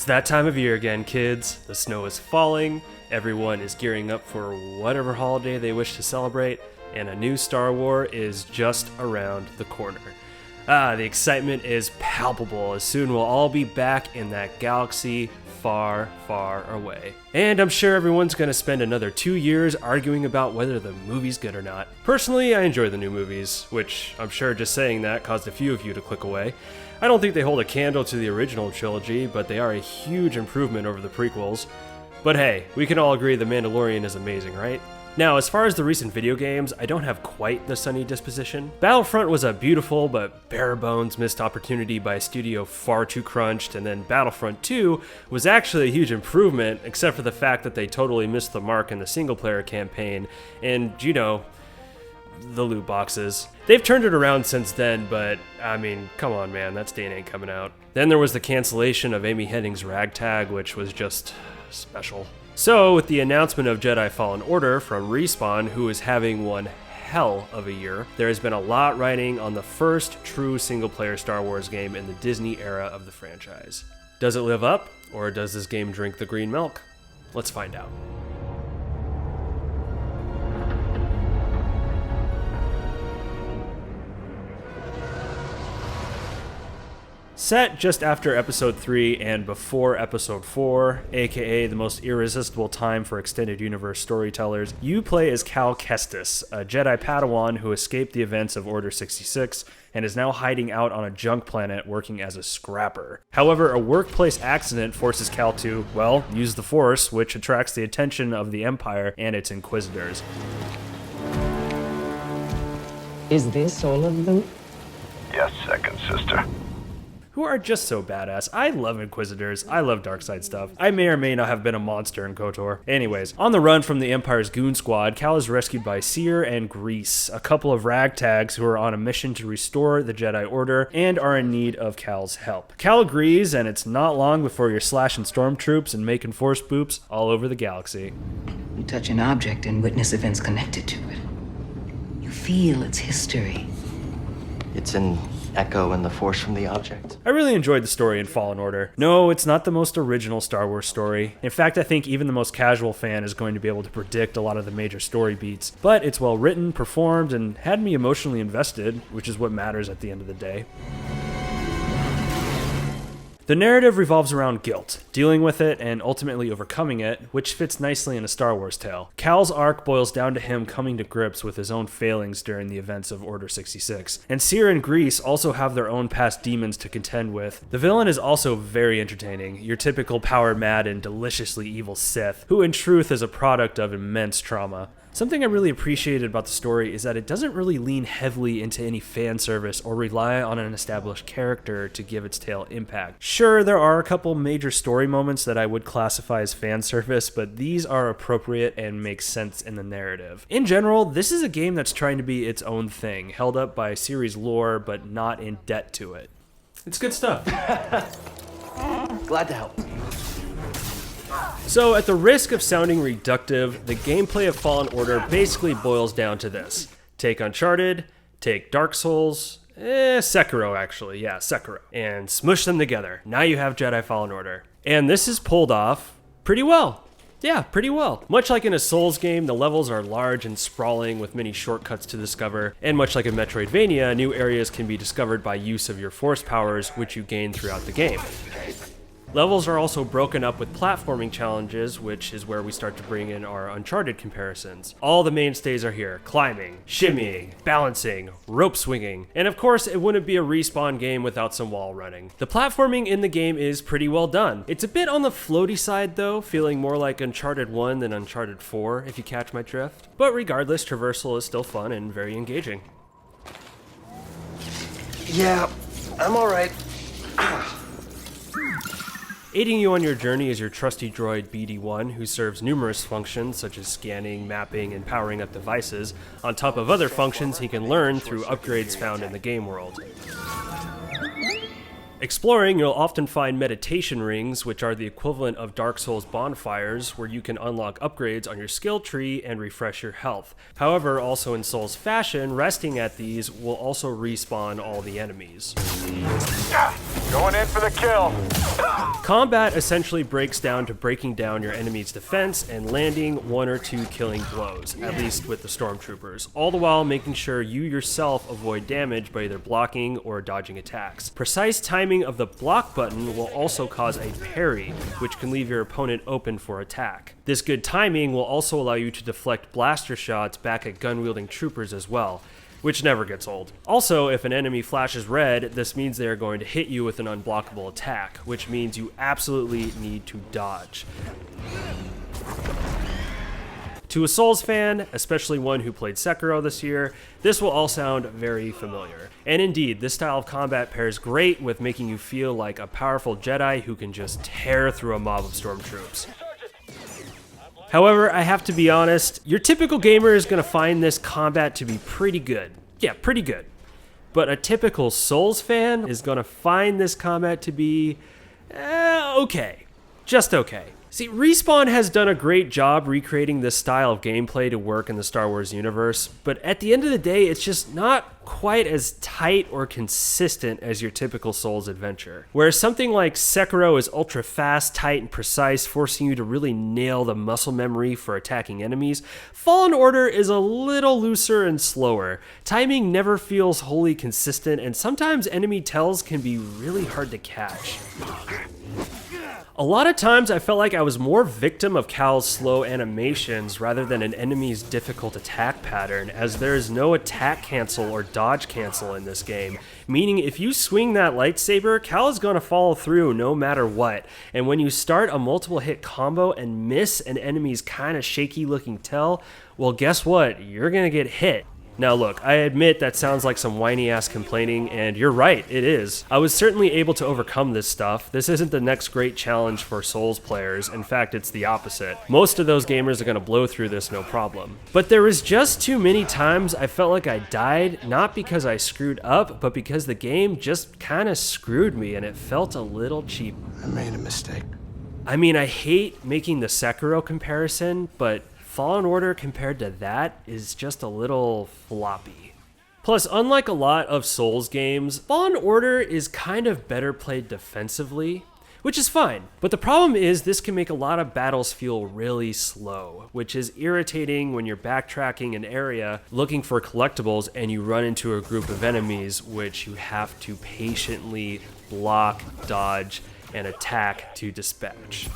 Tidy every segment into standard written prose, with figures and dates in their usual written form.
It's that time of year again, kids. The snow is falling, everyone is gearing up for whatever holiday they wish to celebrate, and a new Star Wars is just around the corner. The excitement is palpable, as soon we'll all be back in that galaxy far, far away. And I'm sure everyone's gonna spend another 2 years arguing about whether the movie's good or not. Personally, I enjoy the new movies, which I'm sure just saying that caused a few of you to click away. I don't think they hold a candle to the original trilogy, but they are a huge improvement over the prequels. But hey, we can all agree The Mandalorian is amazing, right? Now, as far as the recent video games, I don't have quite the sunny disposition. Battlefront was a beautiful but bare-bones missed opportunity by a studio far too crunched, and then Battlefront 2 was actually a huge improvement, except for the fact that they totally missed the mark in the single-player campaign, and, you know, the loot boxes. They've turned it around since then, but, I mean, come on man, that stain ain't coming out. Then there was the cancellation of Amy Hennig's Ragtag, which was just special. So, with the announcement of Jedi Fallen Order from Respawn, who is having one hell of a year, there has been a lot riding on the first true single-player Star Wars game in the Disney era of the franchise. Does it live up, or does this game drink the green milk? Let's find out. Set just after Episode 3 and before Episode 4, aka the most irresistible time for extended universe storytellers, you play as Cal Kestis, a Jedi Padawan who escaped the events of Order 66 and is now hiding out on a junk planet working as a scrapper. However, a workplace accident forces Cal to, well, use the Force, which attracts the attention of the Empire and its Inquisitors. Is this all of them? Yes, second sister. Who are just so badass. I love Inquisitors. I love Darkside stuff. I may or may not have been a monster in KOTOR. Anyways, on the run from the Empire's goon squad, Cal is rescued by Seer and Grease, a couple of ragtags who are on a mission to restore the Jedi Order and are in need of Cal's help. Cal agrees, and it's not long before you're slashing stormtroops and making force boops all over the galaxy. You touch an object and witness events connected to it. You feel its history. It's an echo in the Force from the object. I really enjoyed the story in Fallen Order. No, it's not the most original Star Wars story. In fact, I think even the most casual fan is going to be able to predict a lot of the major story beats. But it's well written, performed, and had me emotionally invested, which is what matters at the end of the day. The narrative revolves around guilt, dealing with it and ultimately overcoming it, which fits nicely in a Star Wars tale. Cal's arc boils down to him coming to grips with his own failings during the events of Order 66. And Seer and Grease also have their own past demons to contend with. The villain is also very entertaining, your typical power-mad and deliciously evil Sith, who in truth is a product of immense trauma. Something I really appreciated about the story is that it doesn't really lean heavily into any fan service or rely on an established character to give its tale impact. Sure, there are a couple major story moments that I would classify as fan service, but these are appropriate and make sense in the narrative. In general, this is a game that's trying to be its own thing, held up by series lore, but not in debt to it. It's good stuff. Glad to help. So, at the risk of sounding reductive, the gameplay of Fallen Order basically boils down to this. Take Uncharted, take Dark Souls, Sekiro actually, yeah, Sekiro, and smush them together. Now you have Jedi Fallen Order. And this is pulled off pretty well. Yeah, pretty well. Much like in a Souls game, the levels are large and sprawling with many shortcuts to discover, and much like in Metroidvania, new areas can be discovered by use of your Force powers, which you gain throughout the game. Levels are also broken up with platforming challenges, which is where we start to bring in our Uncharted comparisons. All the mainstays are here: climbing, shimmying, balancing, rope swinging, and of course it wouldn't be a Respawn game without some wall running. The platforming in the game is pretty well done. It's a bit on the floaty side though, feeling more like Uncharted 1 than Uncharted 4, if you catch my drift. But regardless, traversal is still fun and very engaging. Yeah, I'm alright. Aiding you on your journey is your trusty droid BD-1, who serves numerous functions such as scanning, mapping, and powering up devices, on top of other functions he can learn through upgrades found in the game world. Exploring, you'll often find meditation rings, which are the equivalent of Dark Souls bonfires, where you can unlock upgrades on your skill tree and refresh your health. However, also in Souls fashion, resting at these will also respawn all the enemies. Going in for the kill. Combat essentially breaks down to breaking down your enemy's defense and landing 1 or 2 killing blows, at least with the stormtroopers, all the while making sure you yourself avoid damage by either blocking or dodging attacks. Precise timing of the block button will also cause a parry, which can leave your opponent open for attack. This good timing will also allow you to deflect blaster shots back at gun-wielding troopers as well, which never gets old. Also, if an enemy flashes red, this means they are going to hit you with an unblockable attack, which means you absolutely need to dodge. To a Souls fan, especially one who played Sekiro this year, this will all sound very familiar. And indeed, this style of combat pairs great with making you feel like a powerful Jedi who can just tear through a mob of stormtroops. However, I have to be honest, your typical gamer is going to find this combat to be pretty good. Yeah, pretty good. But a typical Souls fan is going to find this combat to be okay. Just okay. See, Respawn has done a great job recreating this style of gameplay to work in the Star Wars universe, but at the end of the day, it's just not quite as tight or consistent as your typical Souls adventure. Whereas something like Sekiro is ultra fast, tight, and precise, forcing you to really nail the muscle memory for attacking enemies, Fallen Order is a little looser and slower. Timing never feels wholly consistent, and sometimes enemy tells can be really hard to catch. A lot of times I felt like I was more victim of Cal's slow animations rather than an enemy's difficult attack pattern, as there is no attack cancel or dodge cancel in this game, meaning if you swing that lightsaber, Cal is going to follow through no matter what, and when you start a multiple hit combo and miss an enemy's kind of shaky looking tell, well guess what, you're going to get hit. Now look, I admit that sounds like some whiny ass complaining, and you're right, it is. I was certainly able to overcome this stuff. This isn't the next great challenge for Souls players, in fact it's the opposite. Most of those gamers are going to blow through this no problem. But there was just too many times I felt like I died, not because I screwed up, but because the game just kinda screwed me and it felt a little cheap. I made a mistake. I mean, I hate making the Sekiro comparison, but Fallen Order compared to that is just a little floppy. Plus, unlike a lot of Souls games, Fallen Order is kind of better played defensively, which is fine. But the problem is this can make a lot of battles feel really slow, which is irritating when you're backtracking an area looking for collectibles and you run into a group of enemies which you have to patiently block, dodge, and attack to dispatch.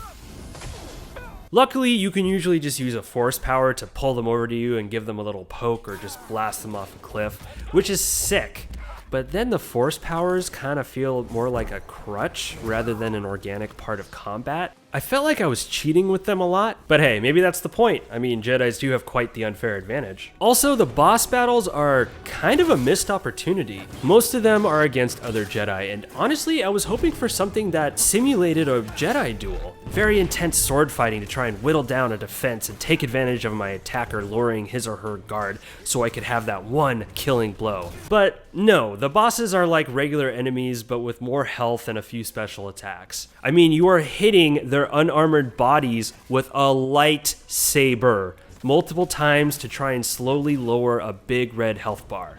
Luckily, you can usually just use a force power to pull them over to you and give them a little poke or just blast them off a cliff, which is sick. But then the force powers kind of feel more like a crutch rather than an organic part of combat. I felt like I was cheating with them a lot, but hey, maybe that's the point. I mean, Jedis do have quite the unfair advantage. Also, the boss battles are kind of a missed opportunity. Most of them are against other Jedi, and honestly, I was hoping for something that simulated a Jedi duel. Very intense sword fighting to try and whittle down a defense and take advantage of my attacker luring his or her guard so I could have that one killing blow. But no, the bosses are like regular enemies, but with more health and a few special attacks. I mean, you are hitting their unarmored bodies with a lightsaber multiple times to try and slowly lower a big red health bar.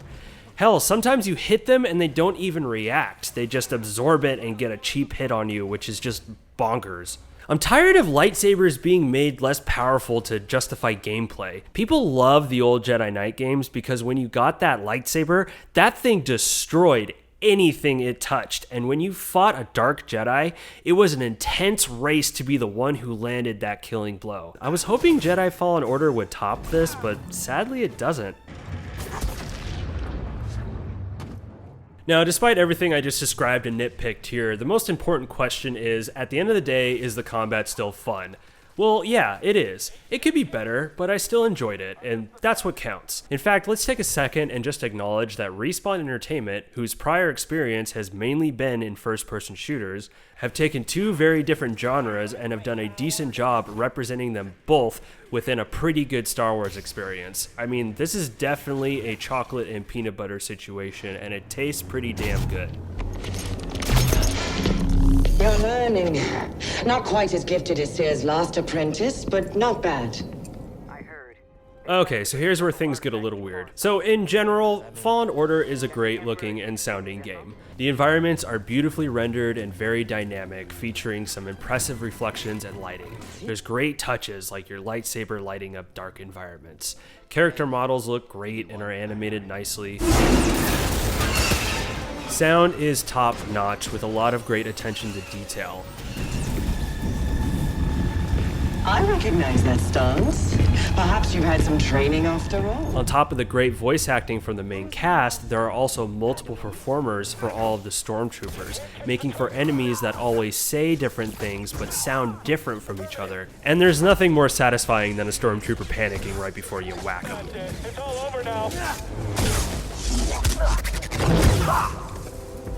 Hell, sometimes you hit them and they don't even react. They just absorb it and get a cheap hit on you, which is just bonkers. I'm tired of lightsabers being made less powerful to justify gameplay. People love the old Jedi Knight games because when you got that lightsaber, that thing destroyed anything it touched, and when you fought a dark Jedi, it was an intense race to be the one who landed that killing blow. I was hoping Jedi Fallen Order would top this, but sadly it doesn't. Now, despite everything I just described and nitpicked here, the most important question is, at the end of the day, is the combat still fun? Well, yeah, it is. It could be better, but I still enjoyed it, and that's what counts. In fact, let's take a second and just acknowledge that Respawn Entertainment, whose prior experience has mainly been in first-person shooters, have taken two very different genres and have done a decent job representing them both within a pretty good Star Wars experience. I mean, this is definitely a chocolate and peanut butter situation, and it tastes pretty damn good. You're learning. Not quite as gifted as Sear's last apprentice, but not bad. Okay, so here's where things get a little weird. So in general, Fallen Order is a great looking and sounding game. The environments are beautifully rendered and very dynamic, featuring some impressive reflections and lighting. There's great touches like your lightsaber lighting up dark environments. Character models look great and are animated nicely. Sound is top notch with a lot of great attention to detail. I recognize that stance. Perhaps you've had some training after all. On top of the great voice acting from the main cast, there are also multiple performers for all of the stormtroopers, making for enemies that always say different things but sound different from each other. And there's nothing more satisfying than a stormtrooper panicking right before you whack them. It's all over now.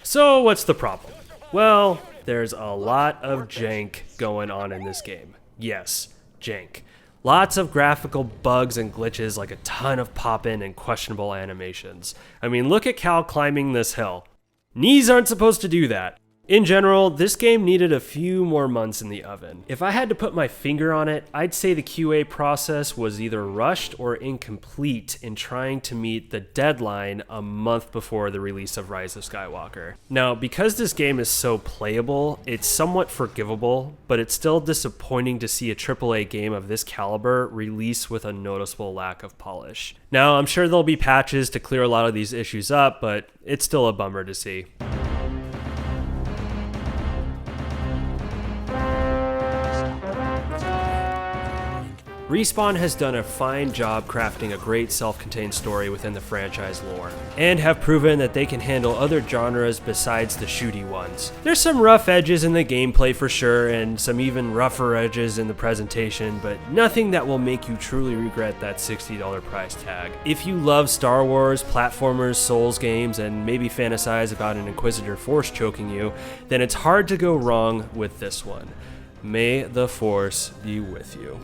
So what's the problem? Well, there's a lot of jank going on in this game. Yes, jank. Lots of graphical bugs and glitches, like a ton of pop-in and questionable animations. I mean, look at Cal climbing this hill. Knees aren't supposed to do that. In general, this game needed a few more months in the oven. If I had to put my finger on it, I'd say the QA process was either rushed or incomplete in trying to meet the deadline a month before the release of Rise of Skywalker. Now, because this game is so playable, it's somewhat forgivable, but it's still disappointing to see a AAA game of this caliber release with a noticeable lack of polish. Now, I'm sure there'll be patches to clear a lot of these issues up, but it's still a bummer to see. Respawn has done a fine job crafting a great self-contained story within the franchise lore, and have proven that they can handle other genres besides the shooty ones. There's some rough edges in the gameplay for sure, and some even rougher edges in the presentation, but nothing that will make you truly regret that $60 price tag. If you love Star Wars, platformers, Souls games, and maybe fantasize about an Inquisitor Force choking you, then it's hard to go wrong with this one. May the Force be with you.